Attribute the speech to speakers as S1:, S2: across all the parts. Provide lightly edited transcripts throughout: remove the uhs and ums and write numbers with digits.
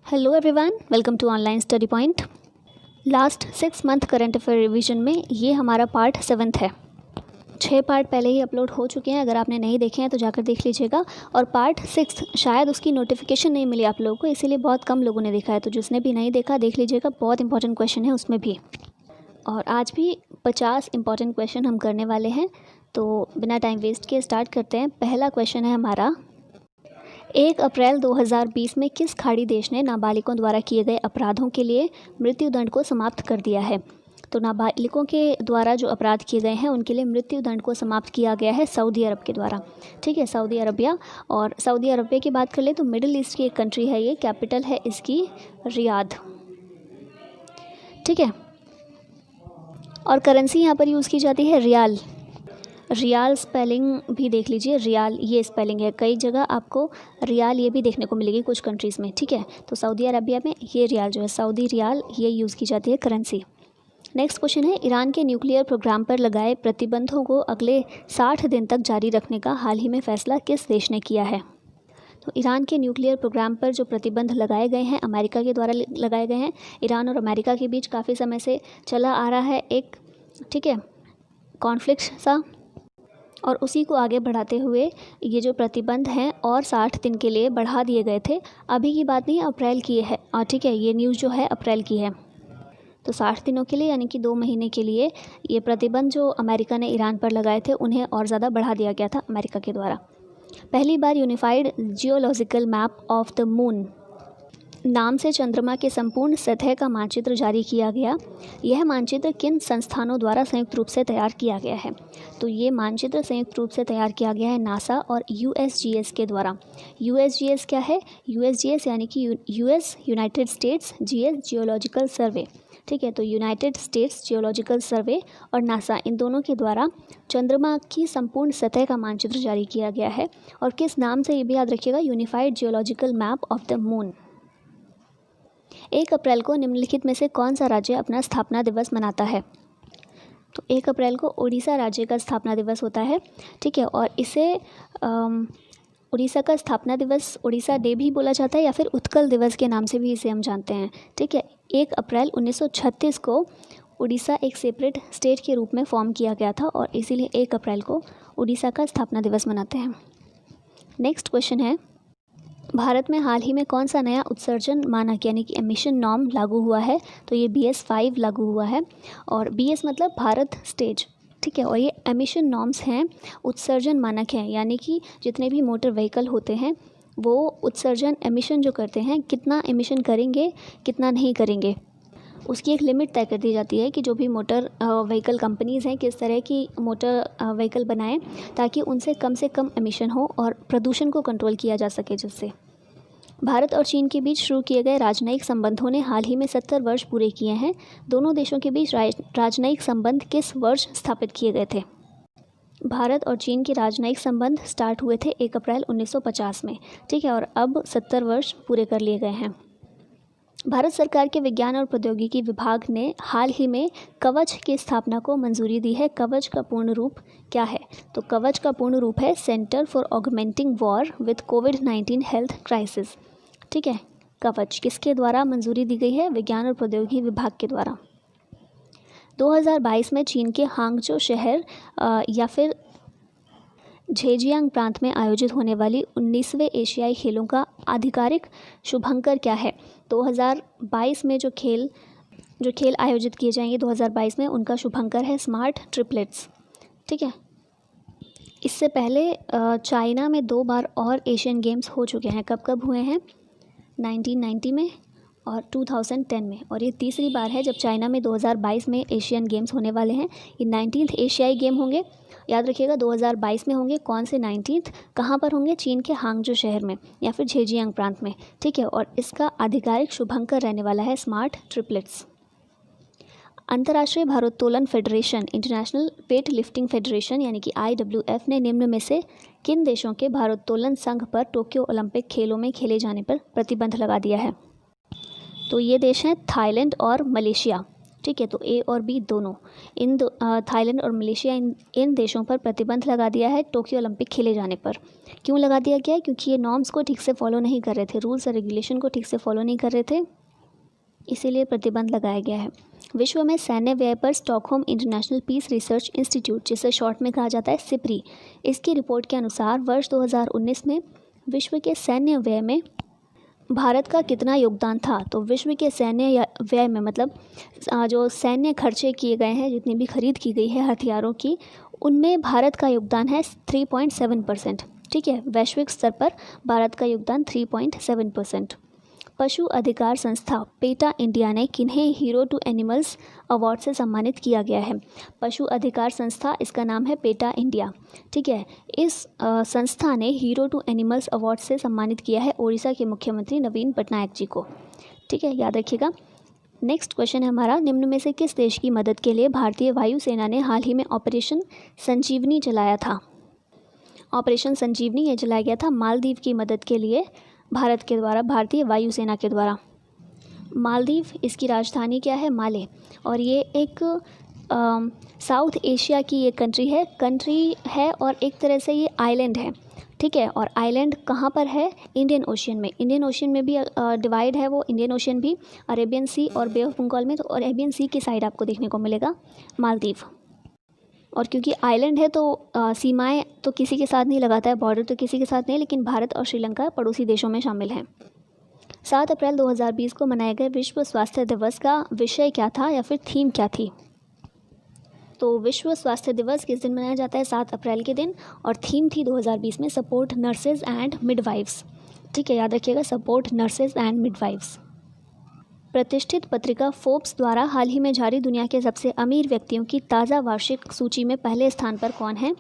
S1: Hello everyone, welcome to online study point. Last 6 month current affair revision में ये हमारा part 7 है। 6 part पहले ही अपलोड हो चुके हैं, अगर आपने नहीं देखे हैं तो जाकर देख लीजिएगा। और पार्ट 6 शायद उसकी नोटिफिकेशन नहीं मिली आप लोगों को, इसीलिए बहुत कम लोगों ने देखा है। तो जिसने भी नहीं देखा देख लीजिएगा, बहुत इंपॉर्टेंट क्वेश्चन है उसमें भी। और आज भी 50 इंपॉर्टेंट क्वेश्चन हम करने वाले हैं, तो बिना टाइम वेस्ट किए स्टार्ट करते हैं। पहला क्वेश्चन है हमारा, 1 अप्रैल 2020 में किस खाड़ी देश ने नाबालिगों द्वारा किए गए अपराधों के लिए मृत्युदंड को समाप्त कर दिया है? तो नाबालिगों के द्वारा जो अपराध किए गए हैं उनके लिए मृत्युदंड को समाप्त किया गया है सऊदी अरब के द्वारा। ठीक है, सऊदी अरबिया। और सऊदी अरबिया की बात कर ले तो मिडिल ईस्ट की एक कंट्री है ये, कैपिटल है इसकी रियाद। ठीक है, और करेंसी यहाँ पर यूज़ की जाती है रियाल। रियाल स्पेलिंग भी देख लीजिए, रियाल ये स्पेलिंग है। कई जगह आपको रियाल ये भी देखने को मिलेगी कुछ कंट्रीज़ में। ठीक है, तो सऊदी अरबिया में ये रियाल जो है, सऊदी रियाल, ये यूज़ की जाती है करेंसी। नेक्स्ट क्वेश्चन है, ईरान के न्यूक्लियर प्रोग्राम पर लगाए प्रतिबंधों को अगले 60 दिन तक जारी रखने का हाल ही में फैसला किस देश ने किया है? तो ईरान के न्यूक्लियर प्रोग्राम पर जो प्रतिबंध लगाए गए हैं अमेरिका के द्वारा लगाए गए हैं। ईरान और अमेरिका के बीच काफ़ी समय से चला आ रहा है एक, ठीक है, कॉन्फ्लिक्ट सा, और उसी को आगे बढ़ाते हुए ये जो प्रतिबंध हैं और 60 दिन के लिए बढ़ा दिए गए थे। अभी की बात नहीं, अप्रैल की है। ठीक है, ये न्यूज़ जो है अप्रैल की है। तो 60 दिनों के लिए यानी कि 2 महीने के लिए ये प्रतिबंध जो अमेरिका ने ईरान पर लगाए थे उन्हें और ज़्यादा बढ़ा दिया गया था अमेरिका के द्वारा। पहली बार unified geological map of the moon नाम से चंद्रमा के संपूर्ण सतह का मानचित्र जारी किया गया। यह मानचित्र किन संस्थानों द्वारा संयुक्त रूप से तैयार किया गया है? तो ये मानचित्र संयुक्त रूप से तैयार किया गया है नासा और यूएसजीएस के द्वारा। यूएसजीएस क्या है? यूएसजीएस यानी कि US United States, GS geological survey. ठीक है, तो यूनाइटेड स्टेट्स जियोलॉजिकल सर्वे और नासा, इन दोनों के द्वारा चंद्रमा की संपूर्ण सतह का मानचित्र जारी किया गया है। और किस नाम से, ये भी याद रखिएगा, unified geological map of the moon. 1 अप्रैल को निम्नलिखित में से कौन सा राज्य अपना स्थापना दिवस मनाता है? तो 1 अप्रैल को उड़ीसा राज्य का स्थापना दिवस होता है। ठीक है, और इसे उड़ीसा का स्थापना दिवस, उड़ीसा डे भी बोला जाता है या फिर उत्कल दिवस के नाम से भी इसे हम जानते हैं। ठीक है, 1 अप्रैल 1936 को उड़ीसा एक सेपरेट स्टेट के रूप में फॉर्म किया गया था और इसीलिए 1 अप्रैल को उड़ीसा का स्थापना दिवस मनाते हैं। नेक्स्ट क्वेश्चन है, भारत में हाल ही में कौन सा नया उत्सर्जन मानक यानी कि एमिशन नॉर्म लागू हुआ है? तो ये BS-5 लागू हुआ है। और BS मतलब भारत स्टेज। ठीक है, और ये एमिशन नॉर्म्स हैं, उत्सर्जन मानक हैं, यानी कि जितने भी मोटर व्हीकल होते हैं वो उत्सर्जन एमिशन जो करते हैं, कितना एमिशन करेंगे कितना नहीं करेंगे, उसकी एक लिमिट तय कर दी जाती है कि जो भी मोटर व्हीकल कंपनीज़ हैं किस तरह की मोटर व्हीकल बनाएं ताकि उनसे कम एमिशन हो और प्रदूषण को कंट्रोल किया जा सके। जिससे भारत और चीन के बीच शुरू किए गए राजनयिक संबंधों ने हाल ही में 70 वर्ष पूरे किए हैं। दोनों देशों के बीच राजनयिक संबंध किस वर्ष स्थापित किए गए थे? भारत और चीन के राजनयिक संबंध स्टार्ट हुए थे 1 अप्रैल 1950 में। ठीक है, और अब 70 वर्ष पूरे कर लिए गए हैं। भारत सरकार के विज्ञान और प्रौद्योगिकी विभाग ने हाल ही में कवच की स्थापना को मंजूरी दी है। कवच का पूर्ण रूप क्या है? तो कवच का पूर्ण रूप है centre for augmenting war with covid health crisis. ठीक है, कवच किसके द्वारा मंजूरी दी गई है? विज्ञान और प्रौद्योगिकी विभाग के द्वारा। 2022 में चीन के हांगझो शहर या फिर झेजियांग प्रांत में आयोजित होने वाली 19वें एशियाई खेलों का आधिकारिक शुभंकर क्या है? 2022 में जो खेल आयोजित किए जाएंगे 2022 में, उनका शुभंकर है स्मार्ट ट्रिपलेट्स। ठीक है, इससे पहले चाइना में 2 बार और एशियन गेम्स हो चुके हैं। कब कब हुए हैं? 1990 में और 2010 में, और ये तीसरी बार है जब चाइना में 2022 में एशियन गेम्स होने वाले हैं। ये 19th एशियाई गेम होंगे, याद रखिएगा 2022 में होंगे। कौन से 19th, कहाँ पर होंगे? चीन के हांगझो शहर में या फिर झेजियांग प्रांत में। ठीक है, और इसका आधिकारिक शुभंकर रहने वाला है स्मार्ट ट्रिपलेट्स। अंतर्राष्ट्रीय भारोत्तोलन federation, international weight lifting federation यानी कि IWF ने निम्न में से किन देशों के भारोत्तोलन संघ पर टोक्यो ओलंपिक खेलों में खेले जाने पर प्रतिबंध लगा दिया है? तो ये देश हैं थाईलैंड और मलेशिया। ठीक है, तो ए और बी दोनों। थाईलैंड और मलेशिया इन देशों पर प्रतिबंध लगा दिया है टोक्यो ओलंपिक खेले जाने पर। क्यों लगा दिया गया है? क्योंकि ये नॉर्म्स को ठीक से फॉलो नहीं कर रहे थे, रूल्स और रेगुलेशन को ठीक से फॉलो नहीं कर रहे थे, इसीलिए प्रतिबंध लगाया गया है। विश्व में सैन्य व्यय पर Stockholm International Peace Research Institute, जिसे शॉर्ट में कहा जाता है सिप्री, इसकी रिपोर्ट के अनुसार वर्ष 2019 में विश्व के सैन्य व्यय में भारत का कितना योगदान था। तो विश्व के सैन्य व्यय में मतलब जो सैन्य खर्चे किए गए हैं, जितनी भी खरीद की गई है हथियारों की, उनमें भारत का योगदान है 3.7%। ठीक है, वैश्विक स्तर पर भारत का योगदान 3.7%। पशु अधिकार संस्था पेटा इंडिया ने किन्हें हीरो टू एनिमल्स अवार्ड से सम्मानित किया गया है? पशु अधिकार संस्था, इसका नाम है पेटा इंडिया। ठीक है, इस संस्था ने हीरो टू एनिमल्स अवार्ड से सम्मानित किया है उड़ीसा के मुख्यमंत्री नवीन पटनायक जी को। ठीक है, याद रखिएगा। नेक्स्ट क्वेश्चन है हमारा, निम्न में से किस देश की मदद के लिए भारतीय वायुसेना ने हाल ही में ऑपरेशन संजीवनी चलाया था? ऑपरेशन संजीवनी ये चलाया गया था मालदीव की मदद के लिए भारत के द्वारा, भारतीय वायुसेना के द्वारा। मालदीव, इसकी राजधानी क्या है? माले, और ये एक साउथ एशिया की ये कंट्री है और एक तरह से ये आइलैंड है। ठीक है, और आइलैंड कहाँ पर है? इंडियन ओशियन में। इंडियन ओशियन में भी डिवाइड है वो, इंडियन ओशियन भी, अरेबियन सी और बे ऑफ बंगाल में, तो अरेबियन सी की साइड आपको देखने को मिलेगा मालदीव। और क्योंकि आइलैंड है तो सीमाएं तो किसी के साथ नहीं लगाता है, बॉर्डर तो किसी के साथ नहीं, लेकिन भारत और श्रीलंका पड़ोसी देशों में शामिल हैं। 7 अप्रैल 2020 को मनाए गए विश्व स्वास्थ्य दिवस का विषय क्या था या फिर थीम क्या थी? तो विश्व स्वास्थ्य दिवस किस दिन मनाया जाता है? 7 अप्रैल के दिन, और थीम थी 2020 में सपोर्ट नर्सेज एंड मिडवाइफ्स। ठीक है, याद रखिएगा, सपोर्ट नर्सेज एंड मिडवाइफ्स। प्रतिष्ठित पत्रिका फोर्ब्स द्वारा हाल ही में जारी दुनिया के सबसे अमीर व्यक्तियों की ताज़ा वार्षिक सूची में पहले स्थान पर कौन है?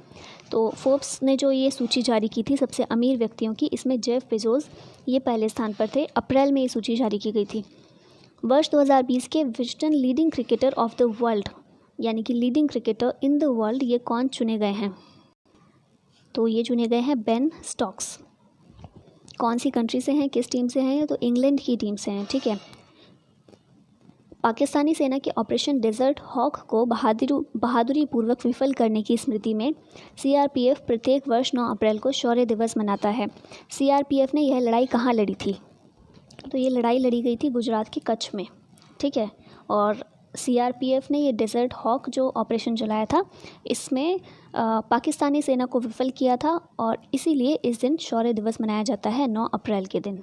S1: तो फोर्ब्स ने जो ये सूची जारी की थी सबसे अमीर व्यक्तियों की, इसमें जेफ बेजोस ये पहले स्थान पर थे। अप्रैल में ये सूची जारी की गई थी। वर्ष 2020 के Wisden leading cricketer of the world, यानी कि leading cricketer in the world, ये कौन चुने गए हैं? तो ये चुने गए हैं बेन स्टोक्स। कौन सी कंट्री से हैं, किस टीम से हैं? तो इंग्लैंड की टीम से हैं। ठीक है, पाकिस्तानी सेना के ऑपरेशन डेजर्ट हॉक को बहादुरी पूर्वक विफल करने की स्मृति में सीआरपीएफ प्रत्येक वर्ष 9 अप्रैल को शौर्य दिवस मनाता है। सीआरपीएफ ने यह लड़ाई कहाँ लड़ी थी? तो ये लड़ाई लड़ी गई थी गुजरात के कच्छ में। ठीक है, और सीआरपीएफ ने ये डेजर्ट हॉक जो ऑपरेशन चलाया था, इसमें पाकिस्तानी सेना को विफल किया था, और इसीलिए इस दिन शौर्य दिवस मनाया जाता है 9 अप्रैल के दिन।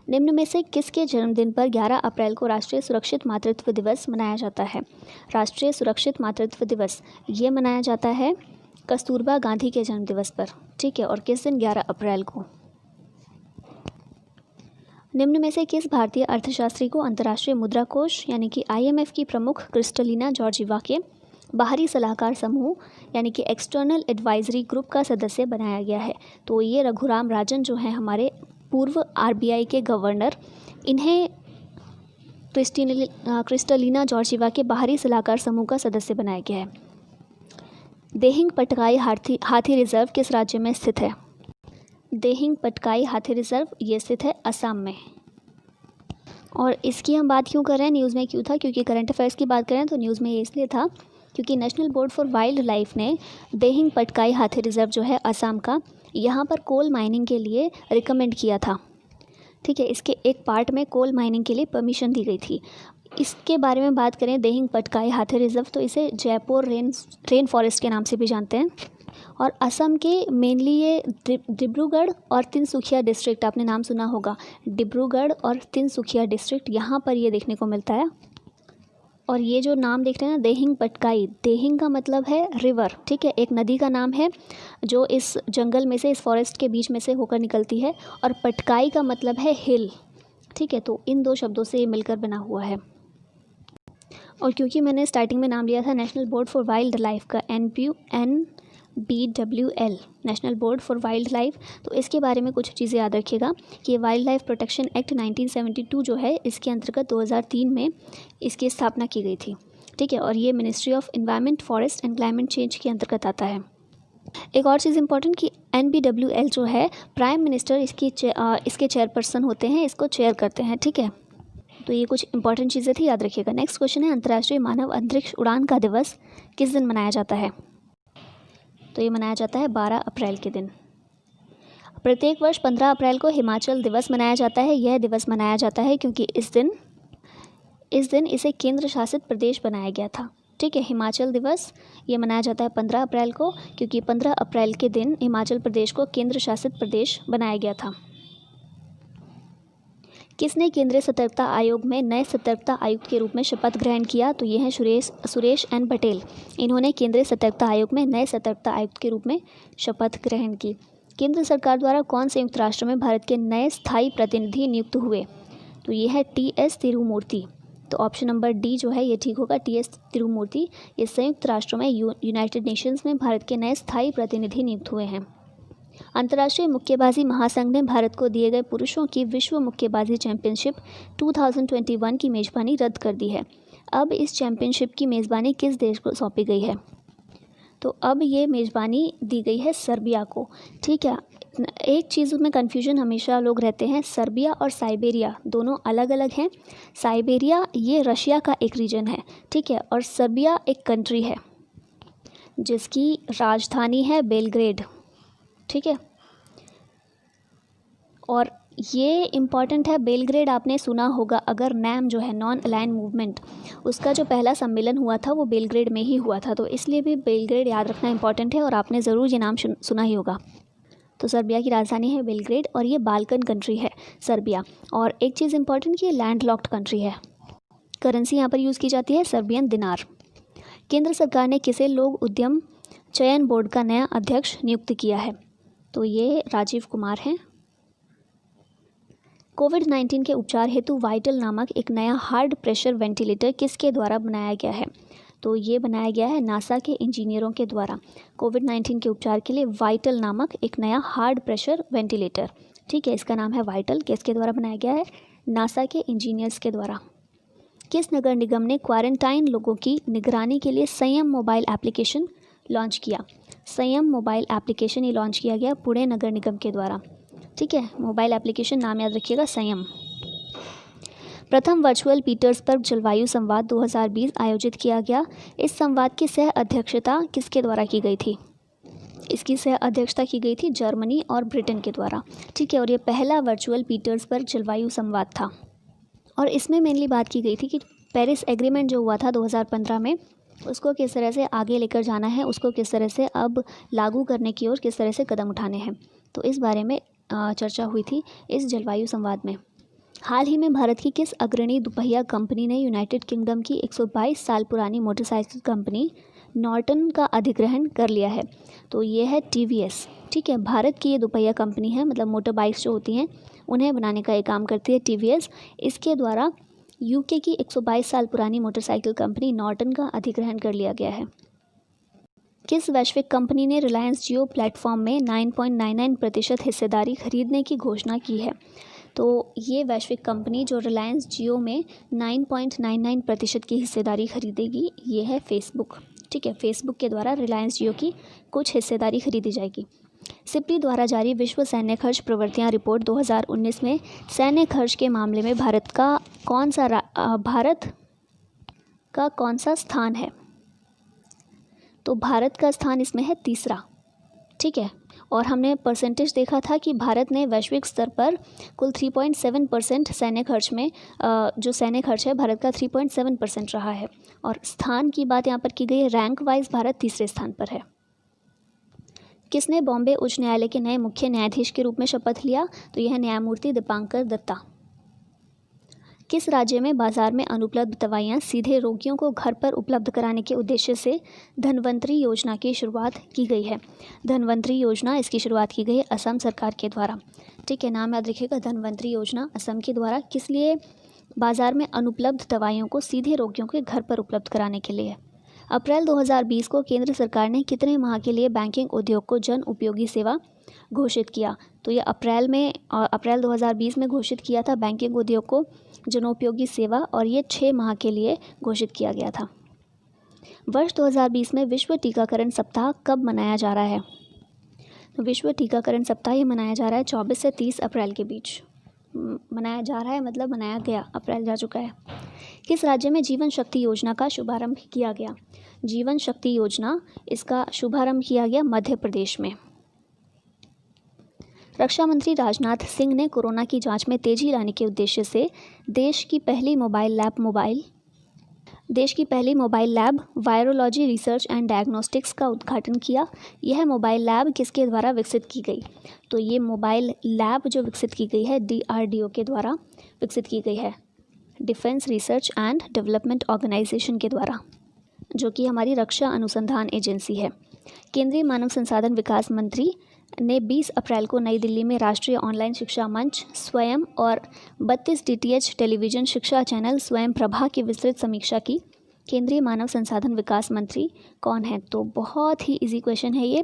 S1: निम्न में से किसके जन्मदिन पर 11 अप्रैल को राष्ट्रीय सुरक्षित मातृत्व दिवस मनाया जाता है? राष्ट्रीय सुरक्षित मातृत्व दिवस ये मनाया जाता है कस्तूरबा गांधी के जन्मदिवस पर। ठीक है, और किस दिन? 11 अप्रैल को। निम्न में से किस भारतीय अर्थशास्त्री को अंतर्राष्ट्रीय मुद्रा कोष यानी कि IMF की प्रमुख क्रिस्टलिना जॉर्जिवा के बाहरी सलाहकार समूह यानी कि एक्सटर्नल एडवाइजरी ग्रुप का सदस्य बनाया गया है? तो ये रघुराम राजन जो हैं हमारे पूर्व RBI के गवर्नर, इन्हें क्रिस्टलिना जॉर्जिवा के बाहरी सलाहकार समूह का सदस्य बनाया गया है। देहिंग पटकाई हाथी रिजर्व किस राज्य में स्थित है? देहिंग पटकाई हाथी रिजर्व ये स्थित है असम में। और इसकी हम बात क्यों कर रहे हैं, न्यूज़ में क्यों था? क्योंकि करंट अफेयर्स की बात करें तो न्यूज़ में ये इसलिए था क्योंकि national board for wild life ने देहिंग पटकाई हाथी रिजर्व जो है असम का, यहाँ पर कोल माइनिंग के लिए रिकमेंड किया था। ठीक है, इसके एक पार्ट में कोल माइनिंग के लिए परमिशन दी गई थी। इसके बारे में बात करें देहिंग पटकाई हाथी रिजर्व, तो इसे जयपुर रेन फॉरेस्ट के नाम से भी जानते हैं। और असम के मेनली ये डिब्रूगढ़ और तिनसुकिया डिस्ट्रिक्ट, आपने नाम सुना होगा, डिब्रूगढ़ और तिनसुकिया डिस्ट्रिक्ट, यहाँ पर ये देखने को मिलता है। और ये जो नाम देख रहे हैं ना देहिंग पटकाई, देहिंग का मतलब है रिवर। ठीक है, एक नदी का नाम है जो इस जंगल में से, इस फॉरेस्ट के बीच में से होकर निकलती है, और पटकाई का मतलब है हिल। ठीक है, तो इन दो शब्दों से ये मिलकर बना हुआ है। और क्योंकि मैंने स्टार्टिंग में नाम लिया था national board for wild life का, NBWL, national board for wild life, तो इसके बारे में कुछ चीज़ें याद रखिएगा कि वाइल्ड लाइफ प्रोटेक्शन एक्ट 1972 जो है, इसके अंतर्गत 2003 में इसकी स्थापना की गई थी। ठीक है, और ये ministry of environment, forest and climate change के अंतर्गत आता है। एक और चीज़ इंपॉर्टेंट कि NBWL जो है प्राइम मिनिस्टर इसके चेयरपर्सन होते हैं, इसको चेयर करते हैं। ठीक है, तो ये कुछ इंपॉर्टेंट चीज़ें थी, याद रखिएगा। नेक्स्ट क्वेश्चन है, अंतर्राष्ट्रीय मानव अंतरिक्ष उड़ान का दिवस किस दिन मनाया जाता है? तो ये मनाया जाता है 12 अप्रैल के दिन। प्रत्येक वर्ष 15 अप्रैल को हिमाचल दिवस मनाया जाता है। यह दिवस मनाया जाता है क्योंकि इस दिन इसे केंद्र शासित प्रदेश बनाया गया था। ठीक है, हिमाचल दिवस ये मनाया जाता है 15 अप्रैल को, क्योंकि 15 अप्रैल के दिन हिमाचल प्रदेश को केंद्र शासित प्रदेश बनाया गया था। किसने केंद्रीय सतर्कता आयोग में नए सतर्कता आयुक्त के रूप में शपथ ग्रहण किया? तो ये हैं सुरेश एन पटेल। इन्होंने केंद्रीय सतर्कता आयोग में नए सतर्कता आयुक्त के रूप में शपथ ग्रहण की। केंद्र सरकार द्वारा कौन संयुक्त राष्ट्र में भारत के नए स्थायी प्रतिनिधि नियुक्त हुए? तो ये है टी.एस. तिरुमूर्ति। तो ऑप्शन नंबर डी जो है ये ठीक होगा, टी.एस. तिरुमूर्ति। ये संयुक्त राष्ट्रों में यूनाइटेड नेशंस में भारत के नए स्थायी प्रतिनिधि नियुक्त हुए हैं। अंतर्राष्ट्रीय मुक्केबाजी महासंघ ने भारत को दिए गए पुरुषों की विश्व मुक्केबाजी चैंपियनशिप 2021 की मेज़बानी रद्द कर दी है। अब इस चैंपियनशिप की मेज़बानी किस देश को सौंपी गई है? तो अब ये मेज़बानी दी गई है सर्बिया को। ठीक है, एक चीज़ में कन्फ्यूजन हमेशा लोग रहते हैं, सर्बिया और साइबेरिया दोनों अलग अलग हैं। साइबेरिया ये रशिया का एक रीजन है, ठीक है, और सर्बिया एक कंट्री है जिसकी राजधानी है बेलग्रेड। ठीक है, और ये इम्पॉर्टेंट है, बेलग्रेड आपने सुना होगा अगर, नैम जो है नॉन अलाइन मूवमेंट, उसका जो पहला सम्मेलन हुआ था वो बेलग्रेड में ही हुआ था, तो इसलिए भी बेलग्रेड याद रखना इंपॉर्टेंट है और आपने ज़रूर ये नाम सुना ही होगा। तो सर्बिया की राजधानी है बेलग्रेड और ये बाल्कन कंट्री है सर्बिया। और एक चीज़ इंपॉर्टेंट कि ये लैंड लॉक्ड कंट्री है। करेंसी यहाँ पर यूज़ की जाती है सर्बियन दिनार। केंद्र सरकार ने किसे लोक उद्यम चयन बोर्ड का नया अध्यक्ष नियुक्त किया है? तो ये राजीव कुमार हैं। कोविड-19 के उपचार हेतु वाइटल नामक एक नया हार्ड प्रेशर वेंटिलेटर किसके द्वारा बनाया गया है? तो ये बनाया गया है नासा के इंजीनियरों के द्वारा। कोविड-19 के उपचार के लिए वाइटल नामक एक नया हार्ड प्रेशर वेंटिलेटर, ठीक है, इसका नाम है वाइटल, किसके द्वारा बनाया गया है? नासा के इंजीनियर्स के द्वारा। किस नगर निगम ने क्वारंटाइन लोगों की निगरानी के लिए संयम मोबाइल एप्लीकेशन लॉन्च किया? संयम मोबाइल एप्लीकेशन ये लॉन्च किया गया पुणे नगर निगम के द्वारा। ठीक है, मोबाइल एप्लीकेशन नाम याद रखिएगा, संयम। प्रथम वर्चुअल पीटर्सबर्ग जलवायु संवाद 2020 आयोजित किया गया। इस संवाद की सह अध्यक्षता किसके द्वारा की गई थी? इसकी सह अध्यक्षता की गई थी जर्मनी और ब्रिटेन के द्वारा। ठीक है, और ये पहला वर्चुअल पीटर्सबर्ग जलवायु संवाद था और इसमें मेनली बात की गई थी कि पेरिस एग्रीमेंट जो हुआ था 2015 में, उसको किस तरह से आगे लेकर जाना है, उसको किस तरह से अब लागू करने की ओर किस तरह से कदम उठाने हैं, तो इस बारे में चर्चा हुई थी इस जलवायु संवाद में। हाल ही में भारत की किस अग्रणी दुपहिया कंपनी ने यूनाइटेड किंगडम की 122 साल पुरानी मोटरसाइकिल कंपनी नॉर्टन का अधिग्रहण कर लिया है? तो ये है टीवीएस। ठीक है, भारत की ये दुपहिया कंपनी है, मतलब मोटर बाइक्स जो होती हैं उन्हें बनाने का ये काम करती है टीवीएस। इसके द्वारा यूके की 122 साल पुरानी मोटरसाइकिल कंपनी नॉर्टन का अधिग्रहण कर लिया गया है। किस वैश्विक कंपनी ने रिलायंस जियो प्लेटफॉर्म में 9.99% हिस्सेदारी खरीदने की घोषणा की है? तो ये वैश्विक कंपनी जो रिलायंस जियो में 9.99% की हिस्सेदारी खरीदेगी, ये है फेसबुक। ठीक है, फेसबुक के द्वारा रिलायंस जियो की कुछ हिस्सेदारी खरीदी जाएगी। सिप्री द्वारा जारी विश्व सैन्य खर्च प्रवृत्तियां रिपोर्ट 2019 में सैन्य खर्च के मामले में भारत का कौन सा स्थान है? तो भारत का स्थान इसमें है तीसरा। ठीक है, और हमने परसेंटेज देखा था कि भारत ने वैश्विक स्तर पर कुल 3.7% सैन्य खर्च में जो सैन्य खर्च है भारत का 3.7% रहा है। और स्थान की बात यहाँ पर की गई है, रैंक वाइज भारत तीसरे स्थान पर है। किसने बॉम्बे उच्च न्यायालय के नए मुख्य न्यायाधीश के रूप में शपथ लिया? तो यह है न्यायमूर्ति दीपांकर दत्ता। किस राज्य में बाजार में अनुपलब्ध दवाइयाँ सीधे रोगियों को घर पर उपलब्ध कराने के उद्देश्य से धन्वंतरी योजना की शुरुआत की गई है? धन्वंतरी योजना, इसकी शुरुआत की गई है असम सरकार के द्वारा। ठीक है, नाम याद रखिएगा, धन्वंतरी योजना असम के द्वारा। किस लिए? बाजार में अनुपलब्ध दवाइयों को सीधे रोगियों के घर पर उपलब्ध कराने के लिए। अप्रैल 2020 को केंद्र सरकार ने कितने माह के लिए बैंकिंग उद्योग को जन उपयोगी सेवा घोषित किया? तो ये अप्रैल 2020 में घोषित किया था बैंकिंग उद्योग को जनोपयोगी सेवा, और ये 6 माह के लिए घोषित किया गया था। वर्ष 2020 में विश्व टीकाकरण सप्ताह कब मनाया जा रहा है? तो विश्व टीकाकरण सप्ताह ये मनाया जा रहा है 24 से 30 अप्रैल के बीच मनाया जा रहा है, मतलब मनाया गया, अप्रैल जा चुका है। किस राज्य में जीवन शक्ति योजना का शुभारंभ किया गया? जीवन शक्ति योजना, इसका शुभारंभ किया गया मध्य प्रदेश में। रक्षा मंत्री राजनाथ सिंह ने कोरोना की जांच में तेजी लाने के उद्देश्य से देश की पहली mobile lab virology research and diagnostics का उद्घाटन किया। यह मोबाइल लैब किसके द्वारा विकसित की गई? तो ये मोबाइल लैब जो विकसित की गई है DRDO के द्वारा विकसित की गई है, defence research and development organisation के द्वारा, जो कि हमारी रक्षा अनुसंधान एजेंसी है। केंद्रीय मानव संसाधन विकास मंत्री ने 20 अप्रैल को नई दिल्ली में राष्ट्रीय ऑनलाइन शिक्षा मंच स्वयं और 32 DTH टेलीविज़न शिक्षा चैनल स्वयं प्रभा की विस्तृत समीक्षा की। केंद्रीय मानव संसाधन विकास मंत्री कौन है? तो बहुत ही इजी क्वेश्चन है ये,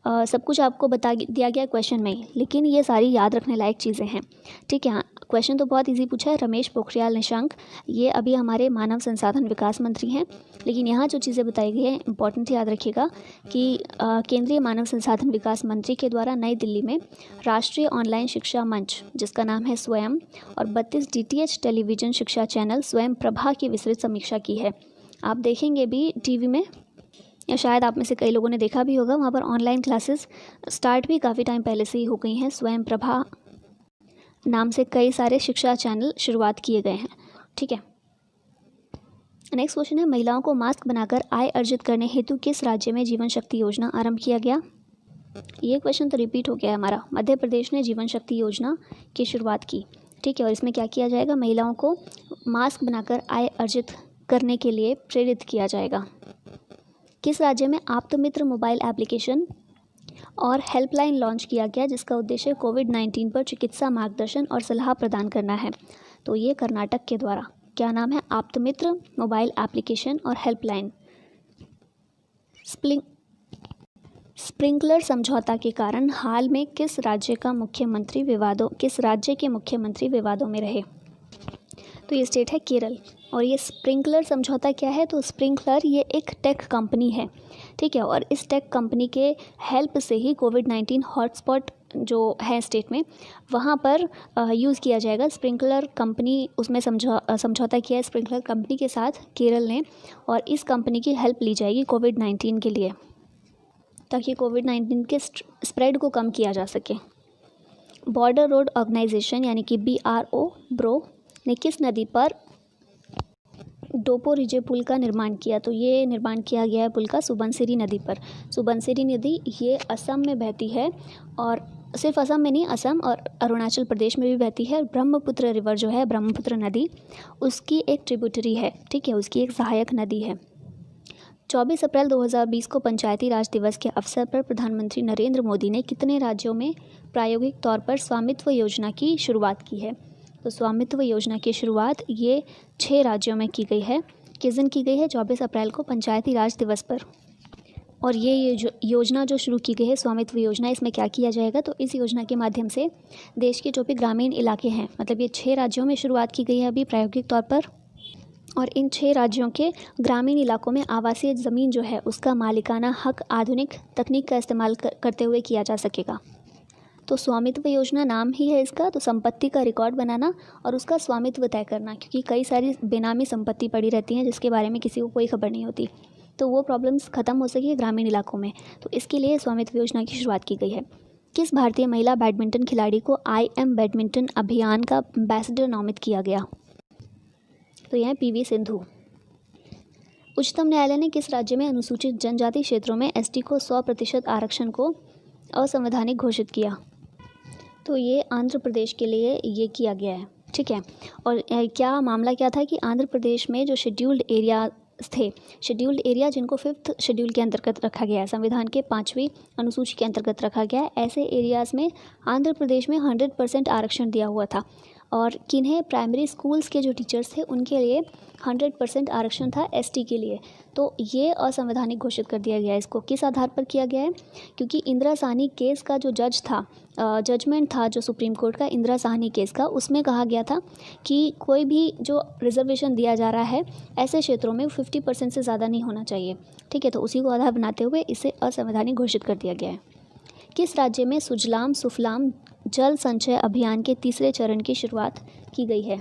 S1: सब कुछ आपको बता दिया गया क्वेश्चन में ही, लेकिन ये सारी याद रखने लायक चीज़ें हैं, ठीक है। क्वेश्चन तो बहुत इजी पूछा है, रमेश पोखरियाल निशंक, ये अभी हमारे मानव संसाधन विकास मंत्री हैं, लेकिन यहाँ जो चीज़ें बताई गई हैं इंपॉर्टेंट याद रखिएगा कि केंद्रीय मानव संसाधन विकास मंत्री के द्वारा नई दिल्ली में राष्ट्रीय ऑनलाइन शिक्षा मंच, जिसका नाम है स्वयं, और 32 DTH टेलीविज़न शिक्षा चैनल स्वयं प्रभा की विस्तृत समीक्षा की है। आप देखेंगे भी टीवी में, या शायद आप में से कई लोगों ने देखा भी होगा, वहाँ पर ऑनलाइन क्लासेस स्टार्ट भी काफ़ी टाइम पहले से ही हो गई हैं। स्वयं प्रभा नाम से कई सारे शिक्षा चैनल शुरुआत किए गए हैं, ठीक है। नेक्स्ट क्वेश्चन है, महिलाओं को मास्क बनाकर आय अर्जित करने हेतु किस राज्य में जीवन शक्ति योजना आरंभ किया गया? ये क्वेश्चन तो रिपीट हो गया है हमारा। मध्य प्रदेश ने जीवन शक्ति योजना की शुरुआत की, ठीक है। और इसमें क्या किया जाएगा? महिलाओं को मास्क बनाकर आय अर्जित करने के लिए प्रेरित किया जाएगा। किस राज्य में आप्तमित्र मोबाइल एप्लीकेशन और हेल्पलाइन लॉन्च किया गया, जिसका उद्देश्य कोविड-19 पर चिकित्सा मार्गदर्शन और सलाह प्रदान करना है? तो ये कर्नाटक के द्वारा। क्या नाम है? आप्तमित्र मोबाइल एप्लीकेशन और हेल्पलाइन। स्प्रिंकलर समझौता के कारण हाल में किस राज्य के मुख्यमंत्री विवादों में रहे? तो ये स्टेट है केरल। और ये स्प्रिंकलर समझौता क्या है? तो स्प्रिंकलर ये एक टेक कंपनी है, ठीक है। और इस टेक कंपनी के हेल्प से ही कोविड-19 हॉटस्पॉट जो है स्टेट में, वहाँ पर यूज़ किया जाएगा। स्प्रिंकलर कंपनी उसमें समझौता किया है स्प्रिंकलर कंपनी के साथ केरल ने, और इस कंपनी की हेल्प ली जाएगी कोविड-19 के लिए, ताकि कोविड-19 के स्प्रेड को कम किया जा सके। बॉर्डर रोड ऑर्गेनाइजेशन यानी कि BRO ने किस नदी पर डोपोरिजे पुल का निर्माण किया? तो ये निर्माण किया गया है पुल का सुबनसिरी नदी पर। सुबनसिरी नदी ये असम में बहती है, और सिर्फ असम में नहीं, असम और अरुणाचल प्रदेश में भी बहती है। ब्रह्मपुत्र रिवर जो है, ब्रह्मपुत्र नदी, उसकी एक ट्रिब्यूटरी है, ठीक है, उसकी एक सहायक नदी है। 24 अप्रैल 2020 को पंचायती राज दिवस के अवसर पर प्रधानमंत्री नरेंद्र मोदी ने कितने राज्यों में प्रायोगिक तौर पर स्वामित्व योजना की शुरुआत की है? तो स्वामित्व योजना की शुरुआत ये 6 राज्यों में की गई है। किस दिन की गई है? 24 अप्रैल को पंचायती राज दिवस पर। और ये योजना जो शुरू की गई है स्वामित्व योजना, इसमें क्या किया जाएगा? तो इस योजना के माध्यम से देश के जो भी ग्रामीण इलाके हैं, मतलब ये 6 राज्यों में शुरुआत की गई है अभी प्रायोगिक तौर पर, और इन 6 राज्यों के ग्रामीण इलाकों में आवासीय ज़मीन जो है उसका मालिकाना हक आधुनिक तकनीक का इस्तेमाल करते हुए किया जा सकेगा। तो स्वामित्व योजना नाम ही है इसका, तो संपत्ति का रिकॉर्ड बनाना और उसका स्वामित्व तय करना, क्योंकि कई सारी बेनामी संपत्ति पड़ी रहती हैं जिसके बारे में किसी को कोई खबर नहीं होती, तो वो प्रॉब्लम्स ख़त्म हो सके ग्रामीण इलाकों में, तो इसके लिए स्वामित्व योजना की शुरुआत की गई है। किस भारतीय महिला बैडमिंटन खिलाड़ी को IM बैडमिंटन अभियान का एम्बेसडर नामित किया गया? तो यह है PV सिंधु। उच्चतम न्यायालय ने किस राज्य में अनुसूचित जनजाति क्षेत्रों में ST को 100% आरक्षण को असंवैधानिक घोषित किया? तो ये आंध्र प्रदेश के लिए ये किया गया है, ठीक है। और क्या मामला क्या था कि आंध्र प्रदेश में जो शेड्यूल्ड एरिया थे, शेड्यूल्ड एरिया जिनको 5th शेड्यूल के अंतर्गत रखा गया है, संविधान के 5वीं अनुसूची के अंतर्गत रखा गया है, ऐसे एरियाज़ में आंध्र प्रदेश में 100% आरक्षण दिया हुआ था। और किन्हें? प्राइमरी स्कूल्स के जो टीचर्स थे उनके लिए 100% आरक्षण था ST के लिए। तो ये असंवैधानिक घोषित कर दिया गया है। इसको किस आधार पर किया गया है? क्योंकि इंदिरा साहनी केस का जो जज था, जजमेंट था जो सुप्रीम कोर्ट का इंदिरा साहनी केस का, उसमें कहा गया था कि कोई भी जो रिजर्वेशन दिया जा रहा है ऐसे क्षेत्रों में 50% से ज़्यादा नहीं होना चाहिए, ठीक है। तो उसी को आधार बनाते हुए इसे असंवैधानिक घोषित कर दिया गया है। किस राज्य में सुजलाम सुफलाम जल संचय अभियान के तीसरे चरण की शुरुआत की गई है?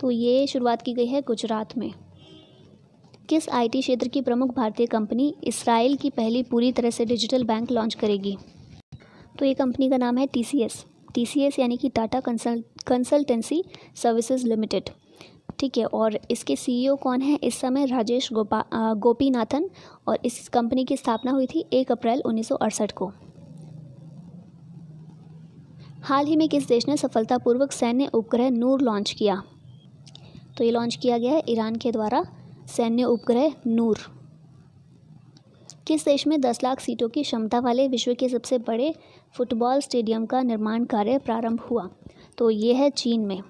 S1: तो ये शुरुआत की गई है गुजरात में। किस आईटी क्षेत्र की प्रमुख भारतीय कंपनी इसराइल की पहली पूरी तरह से डिजिटल बैंक लॉन्च करेगी? तो ये कंपनी का नाम है टीसीएस यानी कि टाटा कंसल्टेंसी सर्विसेज लिमिटेड। ठीक है, और इसके सीईओ कौन है इस समय? राजेश गोपीनाथन, और इस कंपनी की स्थापना हुई थी 1 अप्रैल 1968 को। हाल ही में किस देश ने सफलतापूर्वक सैन्य उपग्रह नूर लॉन्च किया? तो ये लॉन्च किया गया है ईरान के द्वारा सैन्य उपग्रह नूर। किस देश में 10 लाख सीटों की क्षमता वाले विश्व के सबसे बड़े फुटबॉल स्टेडियम का निर्माण कार्य प्रारंभ हुआ? तो ये है चीन में।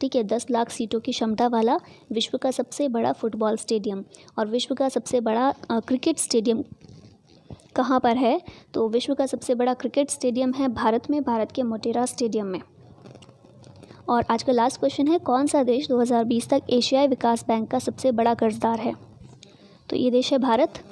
S1: ठीक है, 10 लाख सीटों की क्षमता वाला विश्व का सबसे बड़ा फुटबॉल स्टेडियम। और विश्व का सबसे बड़ा क्रिकेट स्टेडियम कहाँ पर है? तो विश्व का सबसे बड़ा क्रिकेट स्टेडियम है भारत में, भारत के मोटेरा स्टेडियम में। और आज का लास्ट क्वेश्चन है, कौन सा देश 2020 तक एशियाई विकास बैंक का सबसे बड़ा कर्जदार है? तो ये देश है भारत,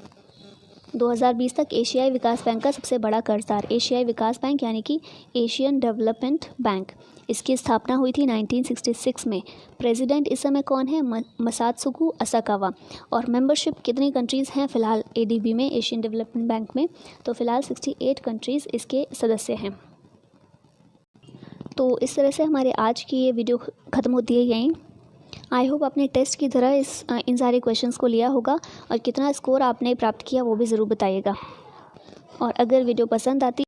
S1: 2020 तक एशियाई विकास बैंक का सबसे बड़ा कर्जदार। एशियाई विकास बैंक यानी कि एशियन डेवलपमेंट बैंक, इसकी स्थापना हुई थी 1966 में। प्रेसिडेंट इस समय कौन है? मसात्सुको असाकावा। और मेंबरशिप कितनी कंट्रीज़ हैं फ़िलहाल एडीबी में, एशियन डेवलपमेंट बैंक में? तो फ़िलहाल 68 कंट्रीज़ इसके सदस्य हैं। तो इस तरह से हमारे आज की ये वीडियो ख़त्म होती है यहीं। आई होप आपने टेस्ट की तरह इन सारे क्वेश्चंस को लिया होगा, और कितना स्कोर आपने प्राप्त किया वो भी ज़रूर बताइएगा। और अगर वीडियो पसंद आती